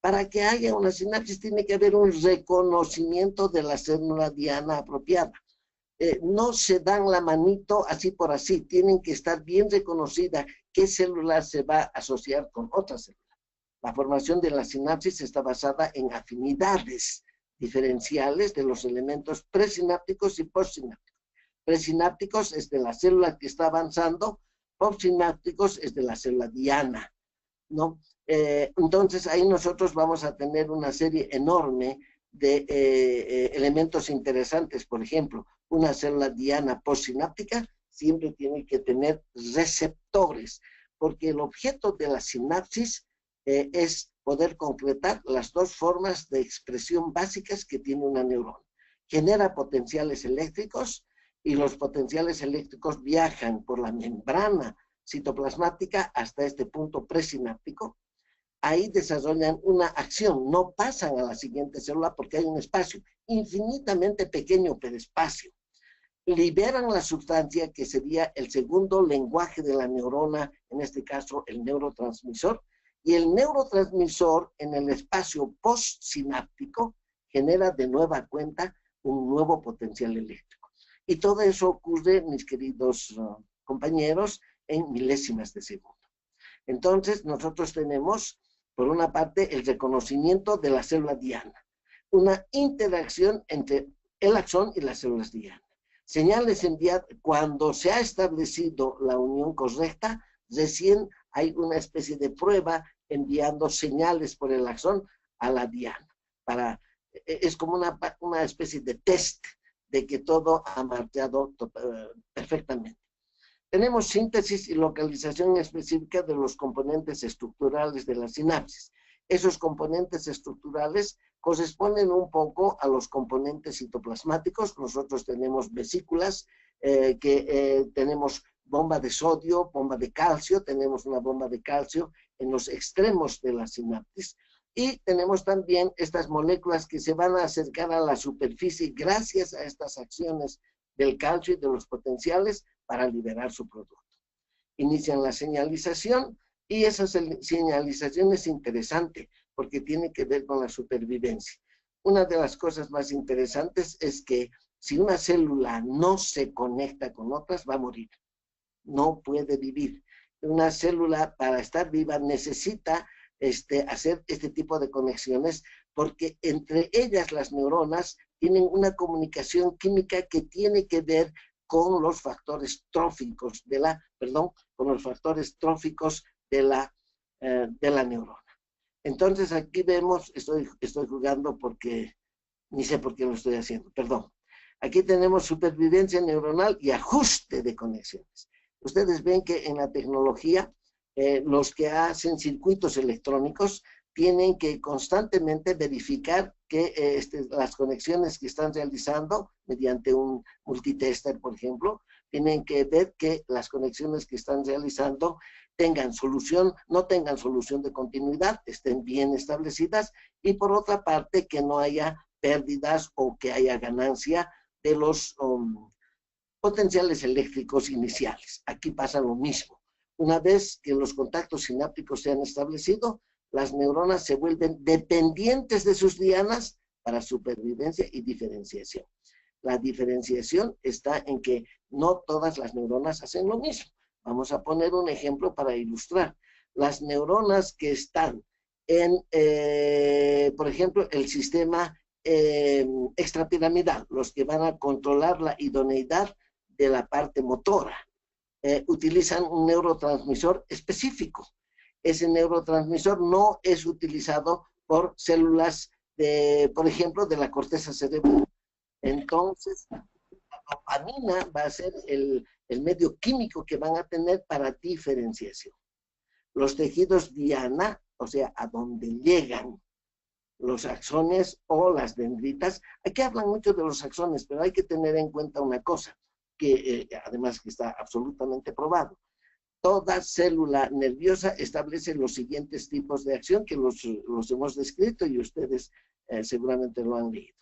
Para que haya una sinapsis tiene que haber un reconocimiento de la célula diana apropiada. No se dan la manito así por así, tienen que estar bien reconocida qué célula se va a asociar con otra célula. La formación de la sinapsis está basada en afinidades diferenciales de los elementos presinápticos y postsinápticos. Presinápticos es de la célula que está avanzando, postsinápticos es de la célula diana, ¿no? Entonces ahí nosotros vamos a tener una serie enorme de elementos interesantes. Por ejemplo, una célula diana postsináptica siempre tiene que tener receptores, porque el objeto de la sinapsis es poder concretar las dos formas de expresión básicas que tiene una neurona. Genera potenciales eléctricos y los potenciales eléctricos viajan por la membrana citoplasmática hasta este punto presináptico. Ahí desarrollan una acción, no pasan a la siguiente célula porque hay un espacio infinitamente pequeño, pero espacio. Liberan la sustancia que sería el segundo lenguaje de la neurona, en este caso el neurotransmisor, y el neurotransmisor en el espacio postsináptico genera de nueva cuenta un nuevo potencial eléctrico. Y todo eso ocurre, mis queridos compañeros, en milésimas de segundo. Entonces, nosotros tenemos, por una parte, el reconocimiento de la célula diana, una interacción entre el axón y las células diana. Señales enviadas, cuando se ha establecido la unión correcta, recién hay una especie de prueba enviando señales por el axón a la diana. Es como una especie de test de que todo ha marchado perfectamente. Tenemos síntesis y localización específica de los componentes estructurales de la sinapsis. Esos componentes estructurales corresponden un poco a los componentes citoplasmáticos. Nosotros tenemos vesículas, tenemos bomba de sodio, bomba de calcio, tenemos una bomba de calcio en los extremos de la sinapsis. Y tenemos también estas moléculas que se van a acercar a la superficie gracias a estas acciones del calcio y de los potenciales para liberar su producto. Inician la señalización y esa señalización es interesante porque tiene que ver con la supervivencia. Una de las cosas más interesantes es que si una célula no se conecta con otras, va a morir. No puede vivir. Una célula, para estar viva, necesita hacer este tipo de conexiones porque entre ellas las neuronas tienen una comunicación química que tiene que ver con los factores tróficos de la neurona. Entonces aquí vemos, estoy jugando porque ni sé por qué lo estoy haciendo, perdón. Aquí tenemos supervivencia neuronal y ajuste de conexiones. Ustedes ven que en la tecnología los que hacen circuitos electrónicos tienen que constantemente verificar que las conexiones que están realizando mediante un multitester, por ejemplo, tienen que ver que las conexiones que están realizando tengan solución, no tengan solución de continuidad, estén bien establecidas, y por otra parte que no haya pérdidas o que haya ganancia de los potenciales eléctricos iniciales. Aquí pasa lo mismo. Una vez que los contactos sinápticos se han establecido, las neuronas se vuelven dependientes de sus dianas para supervivencia y diferenciación. La diferenciación está en que no todas las neuronas hacen lo mismo. Vamos a poner un ejemplo para ilustrar. Las neuronas que están en, por ejemplo, el sistema extrapiramidal, los que van a controlar la idoneidad de la parte motora, utilizan un neurotransmisor específico. Ese neurotransmisor no es utilizado por células, por ejemplo, de la corteza cerebral. Entonces, la dopamina va a ser el medio químico que van a tener para diferenciación. Los tejidos diana, o sea, a donde llegan los axones o las dendritas, aquí hablan mucho de los axones, pero hay que tener en cuenta una cosa, que además que está absolutamente probado. Toda célula nerviosa establece los siguientes tipos de acción que los hemos descrito y ustedes seguramente lo han leído.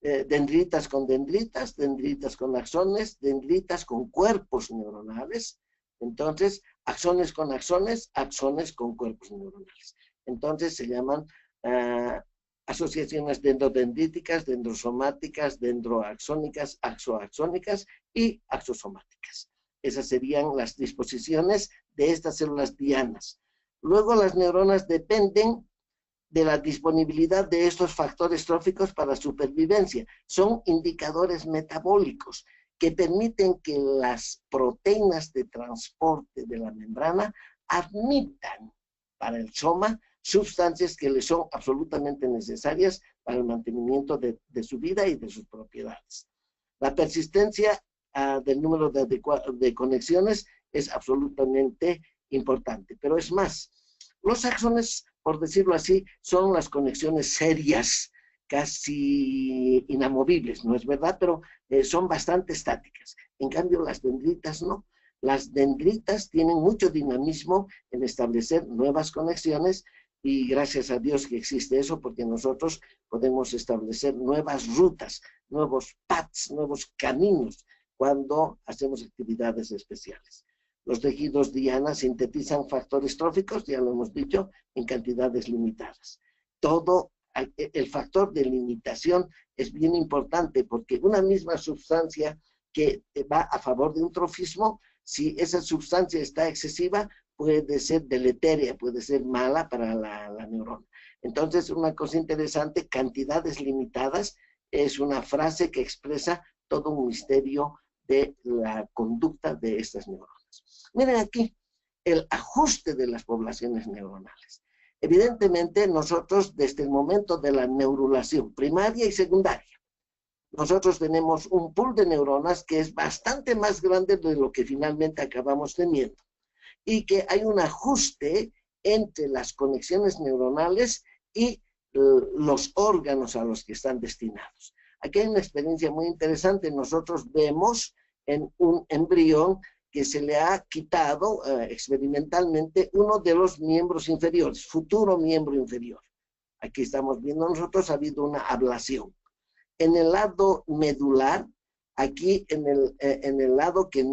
Dendritas con dendritas, dendritas con axones, dendritas con cuerpos neuronales. Entonces, axones con axones, axones con cuerpos neuronales. Entonces se llaman asociaciones dendrodendríticas, dendrosomáticas, dendroaxónicas, axoaxónicas y axosomáticas. Esas serían las disposiciones de estas células dianas. Luego las neuronas dependen de la disponibilidad de estos factores tróficos para supervivencia. Son indicadores metabólicos. que permiten que las proteínas de transporte de la membrana admitan para el soma sustancias que le son absolutamente necesarias para el mantenimiento de su vida y de sus propiedades. La persistencia del número de conexiones es absolutamente importante, pero es más, los axones, por decirlo así, son las conexiones serias, casi inamovibles, ¿no es verdad? Pero son bastante estáticas. En cambio, las dendritas no. Las dendritas tienen mucho dinamismo en establecer nuevas conexiones y gracias a Dios que existe eso, porque nosotros podemos establecer nuevas rutas, nuevos paths, nuevos caminos cuando hacemos actividades especiales. Los tejidos diana sintetizan factores tróficos, ya lo hemos dicho, en cantidades limitadas. Todo el factor de limitación es bien importante porque una misma sustancia que va a favor de un trofismo, si esa sustancia está excesiva, puede ser deletérea, puede ser mala para la neurona. Entonces, una cosa interesante, cantidades limitadas, es una frase que expresa todo un misterio de la conducta de estas neuronas. Miren aquí, el ajuste de las poblaciones neuronales. Evidentemente, nosotros, desde el momento de la neurulación primaria y secundaria, nosotros tenemos un pool de neuronas que es bastante más grande de lo que finalmente acabamos teniendo. Y que hay un ajuste entre las conexiones neuronales y los órganos a los que están destinados. Aquí hay una experiencia muy interesante. Nosotros vemos en un embrión que se le ha quitado experimentalmente uno de los miembros inferiores, futuro miembro inferior. Aquí estamos viendo nosotros, ha habido una ablación. En el lado medular, aquí en el lado que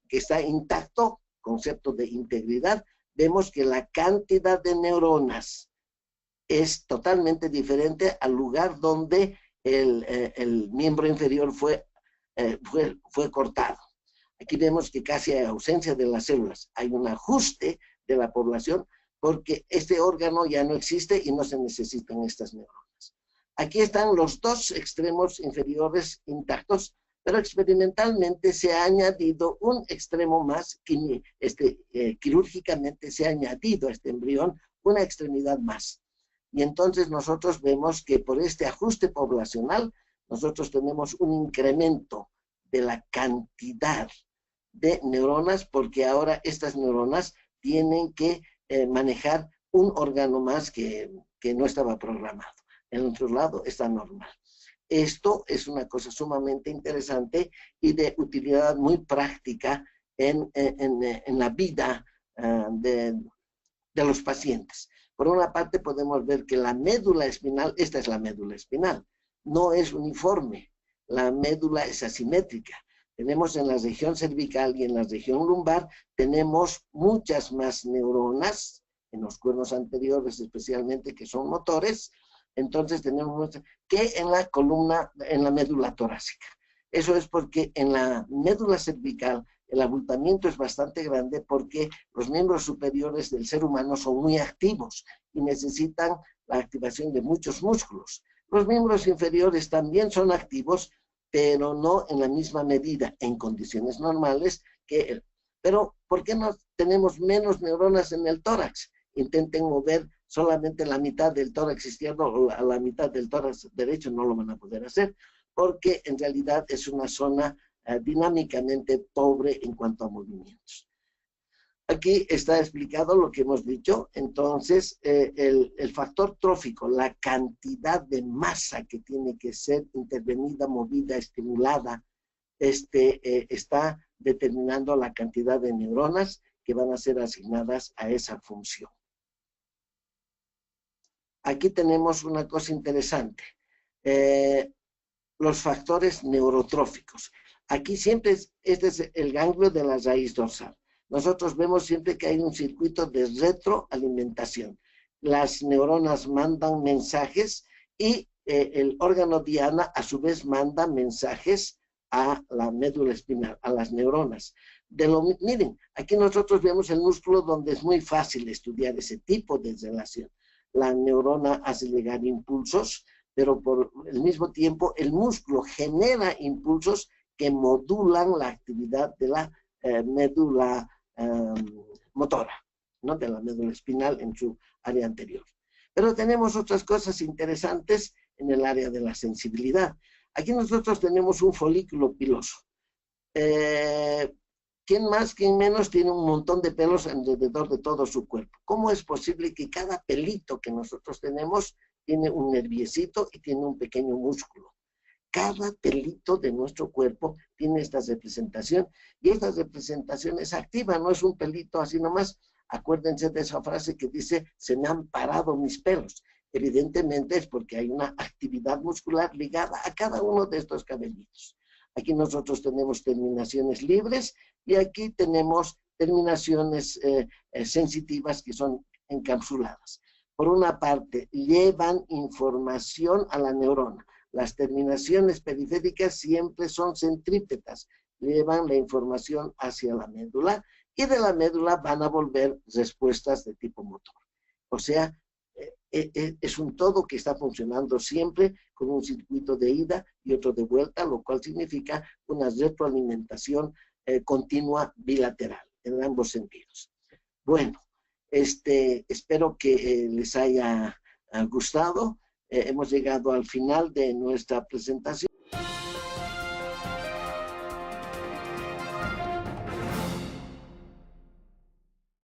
está intacto, concepto de integridad, vemos que la cantidad de neuronas es totalmente diferente al lugar donde el miembro inferior fue cortado. Aquí vemos que casi hay ausencia de las células. Hay un ajuste de la población porque este órgano ya no existe y no se necesitan estas neuronas. Aquí están los dos extremos inferiores intactos, pero experimentalmente se ha añadido un extremo más, quirúrgicamente se ha añadido a este embrión una extremidad más. Y entonces nosotros vemos que por este ajuste poblacional, nosotros tenemos un incremento de la cantidad de neuronas, porque ahora estas neuronas tienen que manejar un órgano más que no estaba programado. En otro lado está normal. Esto es una cosa sumamente interesante y de utilidad muy práctica en la vida de los pacientes. Por una parte podemos ver que la médula espinal, esta es la médula espinal, no es uniforme, la médula es asimétrica. Tenemos en la región cervical y en la región lumbar, tenemos muchas más neuronas, en los cuernos anteriores especialmente, que son motores. Entonces tenemos que en la columna, en la médula torácica. Eso es porque en la médula cervical el abultamiento es bastante grande porque los miembros superiores del ser humano son muy activos y necesitan la activación de muchos músculos. Los miembros inferiores también son activos, pero no en la misma medida, en condiciones normales que él. Pero, ¿por qué no tenemos menos neuronas en el tórax? Intenten mover solamente la mitad del tórax izquierdo o la mitad del tórax derecho, no lo van a poder hacer, porque en realidad es una zona dinámicamente pobre en cuanto a movimientos. Aquí está explicado lo que hemos dicho. Entonces, el factor trófico, la cantidad de masa que tiene que ser intervenida, movida, estimulada, está determinando la cantidad de neuronas que van a ser asignadas a esa función. Aquí tenemos una cosa interesante. Los factores neurotróficos. Aquí siempre este es el ganglio de la raíz dorsal. Nosotros vemos siempre que hay un circuito de retroalimentación. Las neuronas mandan mensajes y el órgano diana a su vez manda mensajes a la médula espinal, a las neuronas. Miren, aquí nosotros vemos el músculo donde es muy fácil estudiar ese tipo de relación. La neurona hace llegar impulsos, pero por el mismo tiempo el músculo genera impulsos que modulan la actividad de la médula motora, ¿no? De la médula espinal en su área anterior. Pero tenemos otras cosas interesantes en el área de la sensibilidad. Aquí nosotros tenemos un folículo piloso. ¿Quién más, quién menos tiene un montón de pelos alrededor de todo su cuerpo? ¿Cómo es posible que cada pelito que nosotros tenemos tiene un nerviecito y tiene un pequeño músculo? Cada pelito de nuestro cuerpo tiene esta representación y esta representación es activa, no es un pelito así nomás. Acuérdense de esa frase que dice, se me han parado mis pelos. Evidentemente es porque hay una actividad muscular ligada a cada uno de estos cabellitos. Aquí nosotros tenemos terminaciones libres y aquí tenemos terminaciones sensitivas que son encapsuladas. Por una parte, llevan información a la neurona. Las terminaciones periféricas siempre son centrípetas, llevan la información hacia la médula y de la médula van a volver respuestas de tipo motor. O sea, es un todo que está funcionando siempre con un circuito de ida y otro de vuelta, lo cual significa una retroalimentación continua bilateral en ambos sentidos. Bueno, espero que les haya gustado. Hemos llegado al final de nuestra presentación.